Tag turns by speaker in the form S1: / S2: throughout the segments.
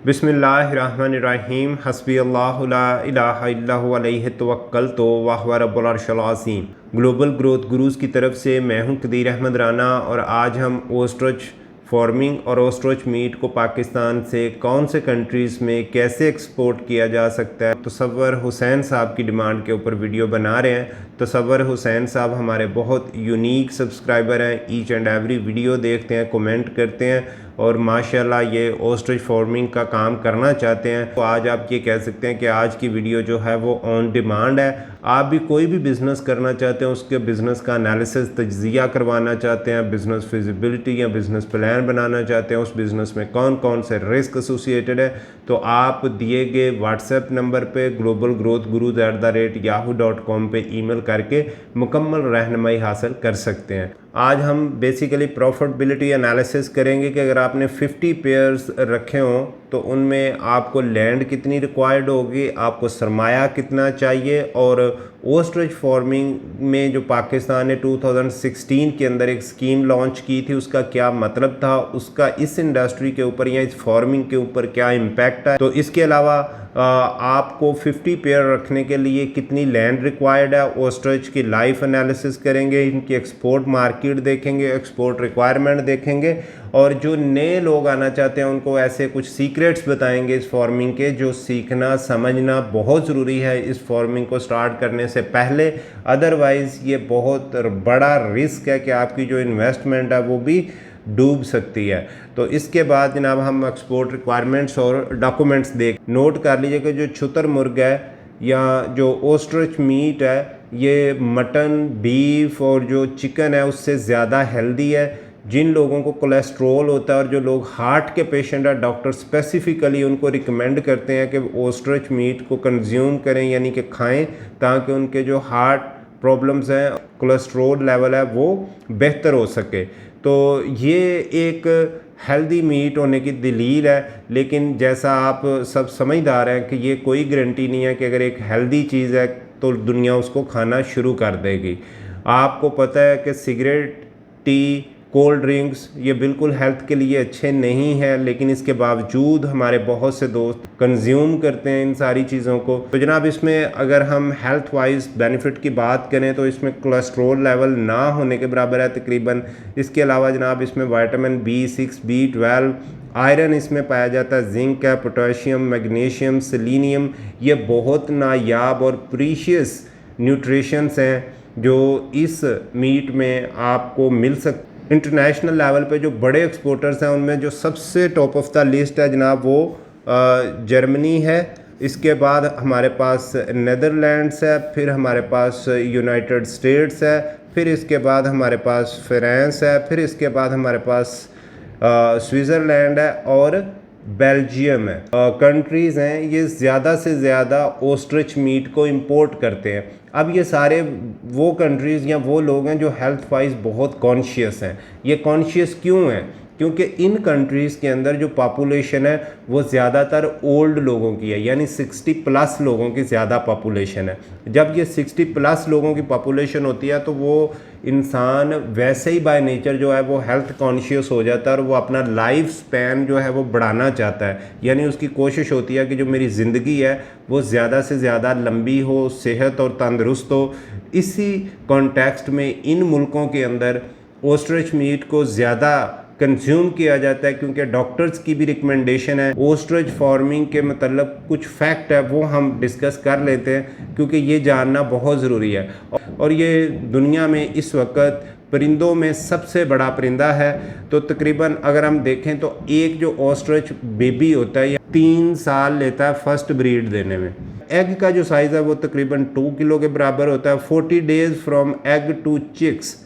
S1: बिस्मिल्लाहिर्रहमानिर्रहीम हस्बी अल्लाहु ला इलाहा इल्लहु अलैहि तवक्कलतु व हुवा रब्बुल अर्शिल अज़ीम। ग्लोबल ग्रोथ गुरुज़ की तरफ से मैं हूं कदीर अहमद राना और आज हम ओस्ट्रिच फार्मिंग और ओस्ट्रिच मीट को पाकिस्तान से कौन से कंट्रीज़ में कैसे एक्सपोर्ट किया जा सकता है तसव्वुर हुसैन साहब की डिमांड के ऊपर वीडियो बना रहे हैं। तसव्वुर हुसैन साहब हमारे बहुत यूनिक सब्सक्राइबर हैं, ईच एंड एवरी वीडियो देखते हैं, कमेंट करते हैं और माशाल्लाह ये ओस्ट्रिच फार्मिंग का काम करना चाहते हैं। तो आज आप ये कह सकते हैं कि आज की वीडियो जो है वो ऑन डिमांड है। आप भी कोई भी बिज़नेस करना चाहते हैं, उसके बिज़नेस का एनालिसिस तज्ज़िया करवाना चाहते हैं, बिज़नेस फिजिबिलिटी या बिज़नेस प्लान बनाना चाहते हैं, उस बिज़नेस में कौन कौन से रिस्क एसोसिएटेड है, तो आप दिए गए व्हाट्सएप नंबर पे globalgrowthgurus@yahoo.com पे ईमेल करके मुकम्मल रहनुमाई हासिल कर सकते हैं। आज हम बेसिकली प्रॉफिटेबिलिटी एनालिसिस करेंगे कि अगर आपने 50 पेयर्स रखे हों तो उनमें आपको लैंड कितनी रिक्वायर्ड होगी, आपको सरमाया कितना चाहिए, और ओस्ट्रिच फार्मिंग में जो पाकिस्तान ने 2016 के अंदर एक स्कीम लॉन्च की थी उसका क्या मतलब था, उसका इस इंडस्ट्री के ऊपर या इस फार्मिंग के ऊपर क्या इम्पैक्ट है। तो इसके अलावा आपको 50 पेयर रखने के लिए कितनी लैंड रिक्वायर्ड है, ओस्ट्रिच की लाइफ एनालिसिस करेंगे, इनकी एक्सपोर्ट मार्केट देखेंगे, एक्सपोर्ट रिक्वायरमेंट देखेंगे, और जो नए लोग आना चाहते हैं उनको ऐसे कुछ सीक्रेट्स बताएंगे इस फार्मिंग के, जो सीखना समझना बहुत ज़रूरी है इस फार्मिंग को स्टार्ट करने से पहले। अदरवाइज़ ये बहुत बड़ा रिस्क है कि आपकी जो इन्वेस्टमेंट है वो भी डूब सकती है। तो इसके बाद जनाब हम एक्सपोर्ट रिक्वायरमेंट्स और डॉक्यूमेंट्स देख नोट कर लीजिए कि जो छुतर मुर्ग है या जो ओस्ट्रिच मीट है ये मटन, बीफ और जो चिकन है उससे ज़्यादा हेल्दी है। जिन लोगों को कोलेस्ट्रोल होता है और जो लोग हार्ट के पेशेंट हैं, डॉक्टर स्पेसिफ़िकली उनको रिकमेंड करते हैं कि ओस्ट्रिच मीट को कंज्यूम करें यानी कि खाएं, ताकि उनके जो हार्ट प्रॉब्लम्स हैं, कोलेस्ट्रोल लेवल है वो बेहतर हो सके। तो ये एक हेल्दी मीट होने की दलील है, लेकिन जैसा आप सब समझदार हैं कि ये कोई गारंटी नहीं है कि अगर एक हेल्दी चीज़ है तो दुनिया उसको खाना शुरू कर देगी। आपको पता है कि सिगरेट, टी, कोल्ड ड्रिंक्स ये बिल्कुल हेल्थ के लिए अच्छे नहीं हैं, लेकिन इसके बावजूद हमारे बहुत से दोस्त कंज्यूम करते हैं इन सारी चीज़ों को। तो जनाब इसमें अगर हम हेल्थ वाइज बेनिफिट की बात करें तो इसमें कोलेस्ट्रोल लेवल ना होने के बराबर है तकरीबन। इसके अलावा जनाब इसमें विटामिन B6, B12, आयरन इसमें पाया जाता है, जिंक है, पोटेशियम, मैग्नीशियम, सेलेनियम, ये बहुत नायाब और प्रीशियस न्यूट्रिशंस हैं जो इस मीट में आपको मिल सकते। इंटरनेशनल लेवल पे जो बड़े एक्सपोर्टर्स हैं उनमें जो सबसे टॉप ऑफ द लिस्ट है जनाब वो जर्मनी है। इसके बाद हमारे पास नेदरलैंड्स है, फिर हमारे पास यूनाइटेड स्टेट्स है, फिर इसके बाद हमारे पास फ्रांस है, फिर इसके बाद हमारे पास स्विट्ज़रलैंड है और बेल्जियम है। कंट्रीज़ हैं ये ज़्यादा से ज़्यादा ओस्ट्रिच मीट को इंपोर्ट करते हैं। अब ये सारे वो कंट्रीज़ या वो लोग हैं जो हेल्थ वाइज बहुत कॉन्शियस हैं। ये कॉन्शियस क्यों हैं? क्योंकि इन कंट्रीज़ के अंदर जो पॉपुलेशन है वो ज़्यादातर ओल्ड लोगों की है, यानी 60+ लोगों की ज़्यादा पॉपुलेशन है। जब ये 60+ लोगों की पॉपुलेशन होती है तो वो इंसान वैसे ही बाय नेचर जो है वो हेल्थ कॉन्शियस हो जाता है और वो अपना लाइफ स्पैन जो है वो बढ़ाना चाहता है, यानी उसकी कोशिश होती है कि जो मेरी ज़िंदगी है वो ज़्यादा से ज़्यादा लंबी हो, सेहत और तंदुरुस्त हो। इसी कॉन्टेक्स्ट में इन मुल्कों के अंदर ओस्ट्रिच मीट को ज़्यादा कंज्यूम किया जाता है, क्योंकि डॉक्टर्स की भी रिकमेंडेशन है। ओस्ट्रिच फार्मिंग के मतलब कुछ फैक्ट है वो हम डिस्कस कर लेते हैं, क्योंकि ये जानना बहुत ज़रूरी है। और ये दुनिया में इस वक्त परिंदों में सबसे बड़ा परिंदा है। तो तकरीबन अगर हम देखें तो एक जो ओस्ट्रिच बेबी होता है 3 साल लेता है फर्स्ट ब्रीड देने में। एग का जो साइज़ है वो तकरीबन 2 किलो के बराबर होता है। 40 days from egg to chicks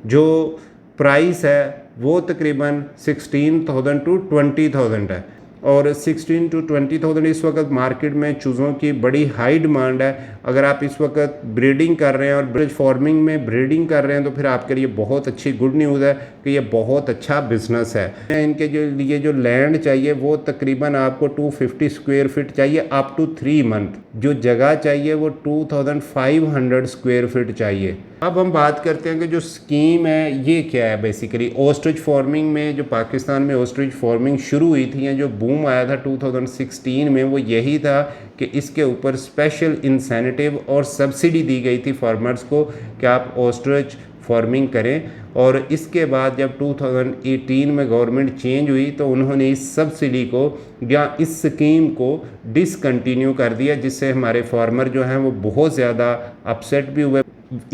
S1: जो प्राइस है वो तकरीबन 16,000 to 20,000 है, और 16 to 20,000 इस वक्त मार्केट में चूज़ों की बड़ी हाई डिमांड है। अगर आप इस वक्त ब्रीडिंग कर रहे हैं और ब्रिज फार्मिंग में ब्रीडिंग कर रहे हैं तो फिर आपके लिए बहुत अच्छी गुड न्यूज़ है कि ये बहुत अच्छा बिजनेस है। इनके जो लिए जो लैंड चाहिए वो तकरीबन आपको 250 स्क्वायर फीट चाहिए अप टू 3 मंथ। जो जगह चाहिए वो 2500 स्क्वायर फीट चाहिए। अब हम बात करते हैं कि जो स्कीम है ये क्या है। बेसिकली ओस्ट्रिच फार्मिंग में जो पाकिस्तान में ओस्ट्रिच फार्मिंग शुरू हुई थी या जो बूम बूम आया था 2016 में वो यही था कि इसके ऊपर स्पेशल इंसेंटिव और सब्सिडी दी गई थी फार्मर्स को कि आप ऑस्ट्रिच फार्मिंग करें। और इसके बाद जब 2018 में गवर्नमेंट चेंज हुई तो उन्होंने इस सब्सिडी को या इस स्कीम को डिसकंटिन्यू कर दिया, जिससे हमारे फार्मर जो हैं वो बहुत ज़्यादा अपसेट भी हुए।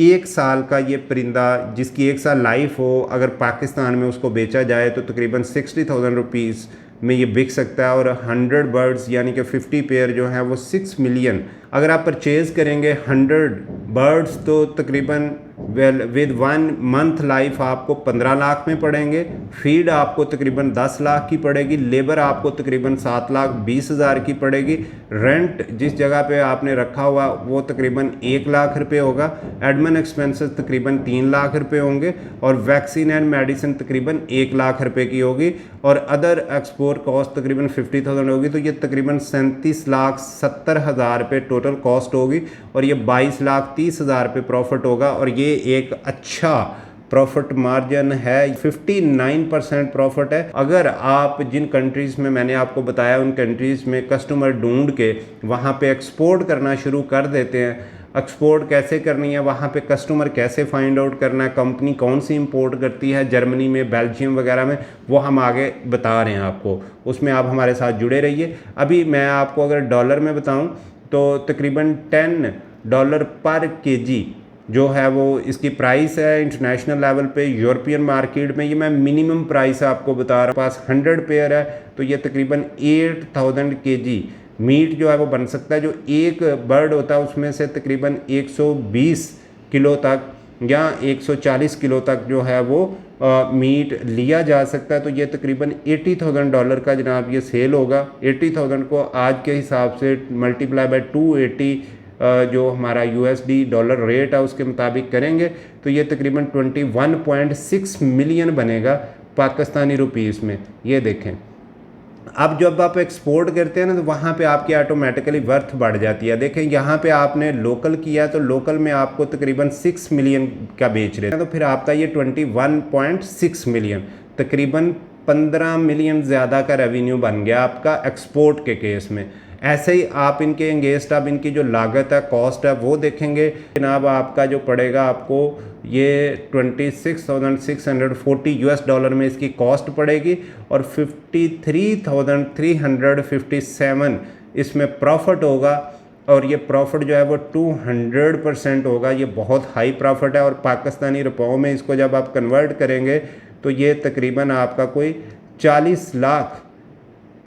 S1: एक साल का ये परिंदा जिसकी एक साल लाइफ हो, अगर पाकिस्तान में उसको बेचा जाए तो तकरीबन 60,000 रुपीज़ में ये बिक सकता है। और 100 बर्ड्स यानी कि 50 पेयर जो हैं वो 6 मिलियन। अगर आप परचेज़ करेंगे 100 बर्ड्स तो तकरीबन विद 1 मंथ लाइफ आपको 15 लाख में पड़ेंगे। फीड आपको तकरीबन 10 लाख की पड़ेगी। लेबर आपको तकरीबन 7,20,000 की पड़ेगी। रेंट जिस जगह पे आपने रखा हुआ वो तकरीबन 1 लाख रुपए होगा। एडमिन एक्सपेंसेस तकरीबन 3 लाख रुपए होंगे और वैक्सीन एंड मेडिसिन तकरीबन 1 लाख रुपए की होगी और अदर एक्सपोर्ट कॉस्ट तकरीबन 50,000 होगी। तो ये तकरीबन 37,70,000 रुपये टोटल कॉस्ट होगी और ये 22,30,000 रुपये प्रॉफिट होगा। और ये एक अच्छा प्रॉफिट मार्जिन है, 59% प्रॉफिट है। अगर आप जिन कंट्रीज़ में मैंने आपको बताया उन कंट्रीज़ में कस्टमर ढूंढ के वहाँ पे एक्सपोर्ट करना शुरू कर देते हैं, एक्सपोर्ट कैसे करनी है, वहाँ पे कस्टमर कैसे फाइंड आउट करना है, कंपनी कौन सी इंपोर्ट करती है जर्मनी में, बेल्जियम वगैरह में, वो हम आगे बता रहे हैं आपको। उसमें आप हमारे साथ जुड़े रहिए। अभी मैं आपको अगर डॉलर में बताऊं तो तकरीबन $10 पर केजी जो है वो इसकी प्राइस है इंटरनेशनल लेवल पे। यूरोपियन मार्केट में ये मैं मिनिमम प्राइस आपको बता रहा हूँ। पास 100 पेयर है तो ये तकरीबन 8,000 केजी मीट जो है वो बन सकता है। जो एक बर्ड होता है उसमें से तकरीबन 120 किलो तक या 140 किलो तक जो है वो मीट लिया जा सकता है। तो ये तकरीबन $80,000 का जनाब ये सेल होगा। 80,000 को आज के हिसाब से मल्टीप्लाई बाय 280 जो हमारा USD डॉलर रेट है उसके मुताबिक करेंगे तो ये तकरीबन 21.6 मिलियन बनेगा पाकिस्तानी रुपीस में। ये देखें, अब जब आप एक्सपोर्ट करते हैं ना तो वहाँ पे आपकी ऑटोमेटिकली वर्थ बढ़ जाती है। देखें यहाँ पे आपने लोकल किया तो लोकल में आपको तकरीबन 6 मिलियन का बेच रहे हैं, तो फिर आपका ये 21.6 मिलियन, तकरीबन 15 मिलियन ज़्यादा का रेवेन्यू बन गया आपका एक्सपोर्ट के केस में। ऐसे ही आप इनके एंगेस्ट आप इनकी जो लागत है, कॉस्ट है, वो देखेंगे जनाब आपका जो पड़ेगा आपको ये 26,640 $US में इसकी कॉस्ट पड़ेगी और 53,357 इसमें प्रॉफिट होगा। और ये प्रॉफिट जो है वो 200% होगा। ये बहुत हाई प्रॉफिट है और पाकिस्तानी रुपयों में इसको जब आप कन्वर्ट करेंगे तो ये तकरीबन आपका कोई 40 लाख,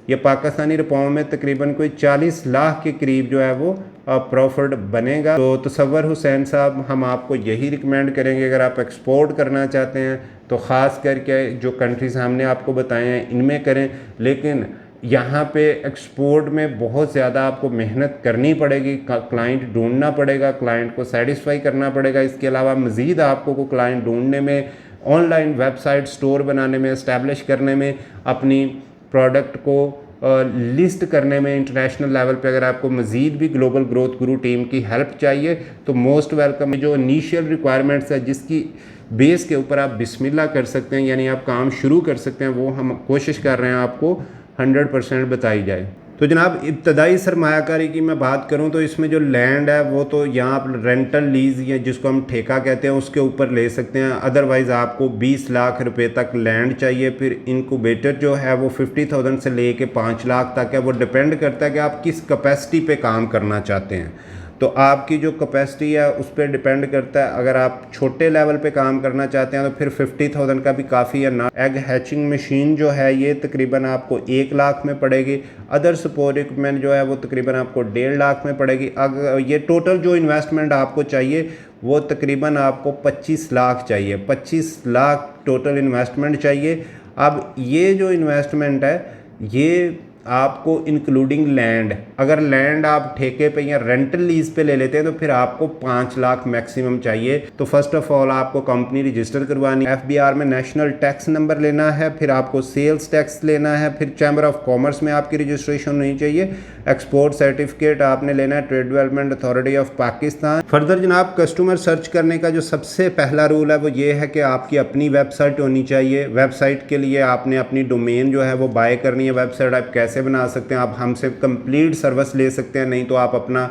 S1: ये पाकिस्तानी रुपयों में तकरीबन कोई 40 लाख के करीब जो है वो प्रॉफिट बनेगा। तो तसव्वुर हुसैन साहब, हम आपको यही रिकमेंड करेंगे अगर आप एक्सपोर्ट करना चाहते हैं तो ख़ास करके जो कंट्रीज़ हमने आपको बताए हैं इनमें करें। लेकिन यहाँ पे एक्सपोर्ट में बहुत ज़्यादा आपको मेहनत करनी पड़ेगी, क्लाइंट ढूंढना पड़ेगा, क्लाइंट को सेटिस्फाई करना पड़ेगा। इसके अलावा मज़ीद आपको को क्लाइंट ढूंढने में, ऑनलाइन वेबसाइट स्टोर बनाने में, इस्टेब्लिश करने में, अपनी प्रोडक्ट को लिस्ट करने में इंटरनेशनल लेवल पे अगर आपको मज़ीद भी ग्लोबल ग्रोथ गुरु टीम की हेल्प चाहिए तो मोस्ट वेलकम। जो इनिशियल रिक्वायरमेंट्स है जिसकी बेस के ऊपर आप बिस्मिल्लाह कर सकते हैं, यानी आप काम शुरू कर सकते हैं, वो हम कोशिश कर रहे हैं आपको 100% बताई जाए। तो जनाब इब्तदाई सरमायाकारी की मैं बात करूं तो इसमें जो लैंड है वो तो यहाँ आप रेंटल लीज़ या जिसको हम ठेका कहते हैं उसके ऊपर ले सकते हैं। अदरवाइज़ आपको 20 लाख रुपए तक लैंड चाहिए। फिर इनक्यूबेटर जो है वो 50,000 से ले के 5 लाख तक है। वो डिपेंड करता है कि आप किस कैपेसिटी पे काम करना चाहते हैं। तो आपकी जो कैपेसिटी है उस पर डिपेंड करता है। अगर आप छोटे लेवल पे काम करना चाहते हैं तो फिर 50,000 का भी काफ़ी है ना। एग हैचिंग मशीन जो है ये तकरीबन आपको 1 लाख में पड़ेगी। अदर सपोर्ट इक्विपमेंट जो है वो तकरीबन आपको 1.5 लाख में पड़ेगी। अगर ये टोटल जो इन्वेस्टमेंट आपको चाहिए वो तकरीबन आपको 25 लाख चाहिए। 25 लाख टोटल इन्वेस्टमेंट चाहिए। अब ये जो इन्वेस्टमेंट है ये आपको इंक्लूडिंग लैंड, अगर लैंड आप ठेके पे या रेंटल लीज पे ले लेते हैं तो फिर आपको 5 लाख मैक्सिमम चाहिए। तो फर्स्ट ऑफ ऑल आपको कंपनी रजिस्टर करवानी, FBR में नेशनल टैक्स नंबर लेना है, फिर आपको सेल्स टैक्स लेना है, फिर चैम्बर ऑफ कॉमर्स में आपकी रजिस्ट्रेशन होनी चाहिए, एक्सपोर्ट सर्टिफिकेट आपने लेना है trade development authority of Pakistan. Further जनाब कस्टमर सर्च करने का जो सबसे पहला रूल है वो ये है कि आपकी अपनी वेबसाइट होनी चाहिए। वेबसाइट के लिए आपने अपनी डोमेन जो है वो बाय करनी है। वेबसाइट आप कैसे कैसे बना सकते हैं। आप हमसे कंप्लीट सर्विस ले सकते हैं, नहीं तो आप अपना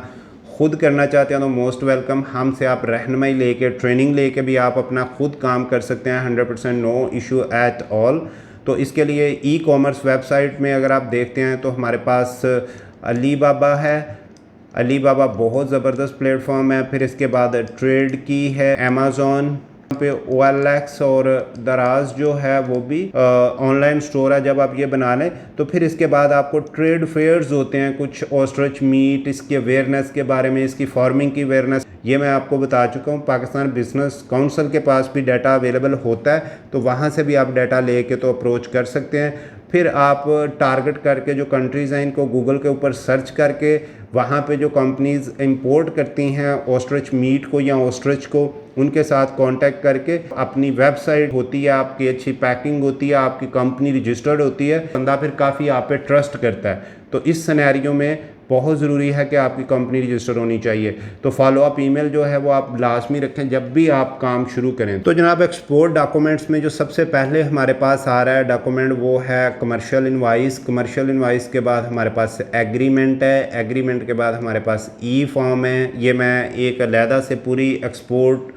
S1: खुद करना चाहते हैं तो मोस्ट वेलकम। हमसे आप रहनुमाई लेके, ट्रेनिंग लेके भी आप अपना खुद काम कर सकते हैं, 100% नो इशू एट ऑल। तो इसके लिए ई कॉमर्स वेबसाइट में अगर आप देखते हैं तो हमारे पास अलीबाबा है। अलीबाबा बहुत ज़बरदस्त प्लेटफॉर्म है। फिर इसके बाद ट्रेड की है, अमेज़ॉन पे OLX और दराज जो है वो भी ऑनलाइन स्टोर है। जब आप ये बना लें तो फिर इसके बाद आपको ट्रेड फेयर्स होते हैं, कुछ ऑस्ट्रिच मीट, इसके अवेयरनेस के बारे में, इसकी फार्मिंग की अवेयरनेस, ये मैं आपको बता चुका हूँ। पाकिस्तान बिजनेस काउंसिल के पास भी डाटा अवेलेबल होता है, तो वहाँ से भी आप डाटा लेके तो अप्रोच कर सकते हैं। फिर आप टारगेट करके जो कंट्रीज़ हैं इनको गूगल के ऊपर सर्च करके वहाँ पे जो कंपनीज़ इंपोर्ट करती हैं ऑस्ट्रिच मीट को या ऑस्ट्रिच को, उनके साथ कांटेक्ट करके अपनी वेबसाइट होती है, आपकी अच्छी पैकिंग होती है, आपकी कंपनी रजिस्टर्ड होती है, बंदा फिर काफ़ी आप पे ट्रस्ट करता है। तो इस सिनेरियो में बहुत ज़रूरी है कि आपकी कंपनी रजिस्टर होनी चाहिए। तो फॉलो अप ईमेल जो है वो आप लाजमी रखें जब भी आप काम शुरू करें। तो जनाब एक्सपोर्ट डॉक्यूमेंट्स में जो सबसे पहले हमारे पास आ रहा है डॉक्यूमेंट वो है कमर्शियल इनवाइस। कमर्शियल इनवाइस के बाद हमारे पास एग्रीमेंट है। एग्रीमेंट के बाद हमारे पास ई फॉर्म है। ये मैं एक अलहदा से पूरी एक्सपोर्ट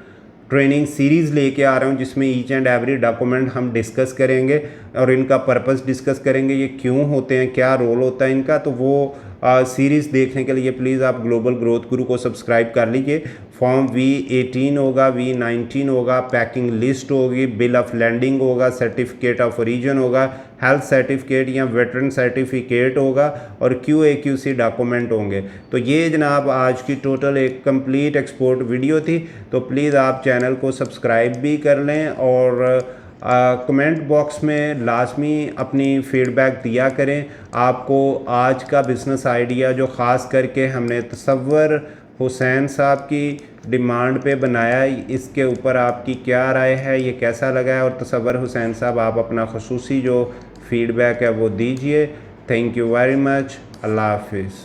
S1: ट्रेनिंग सीरीज़ लेके आ रहा हूँ जिसमें ईच एंड एवरी डॉक्यूमेंट हम डिस्कस करेंगे और इनका पर्पस डिस्कस करेंगे, ये क्यों होते हैं, क्या रोल होता है इनका। तो वो सीरीज़ देखने के लिए प्लीज़ आप ग्लोबल ग्रोथ गुरु को सब्सक्राइब कर लीजिए। फॉर्म V18 होगा, V19 होगा, पैकिंग लिस्ट होगी, बिल ऑफ लैंडिंग होगा, सर्टिफिकेट ऑफ ओरिजिन होगा, हेल्थ सर्टिफिकेट या वेटरन सर्टिफिकेट होगा और QA/QC डॉक्यूमेंट होंगे। तो ये जनाब आज की टोटल एक कंप्लीट एक्सपोर्ट वीडियो थी। तो प्लीज़ आप चैनल को सब्सक्राइब भी कर लें और कमेंट बॉक्स में लाजमी अपनी फ़ीडबैक दिया करें। आपको आज का बिज़नेस आइडिया जो ख़ास करके हमने तसव्वुर हुसैन साहब की डिमांड पे बनाया, इसके ऊपर आपकी क्या राय है, ये कैसा लगा है, और तसव्वुर हुसैन साहब आप अपना ख़ुसूसी जो फ़ीडबैक है वो दीजिए। Thank you very much. अल्लाह हाफिज़।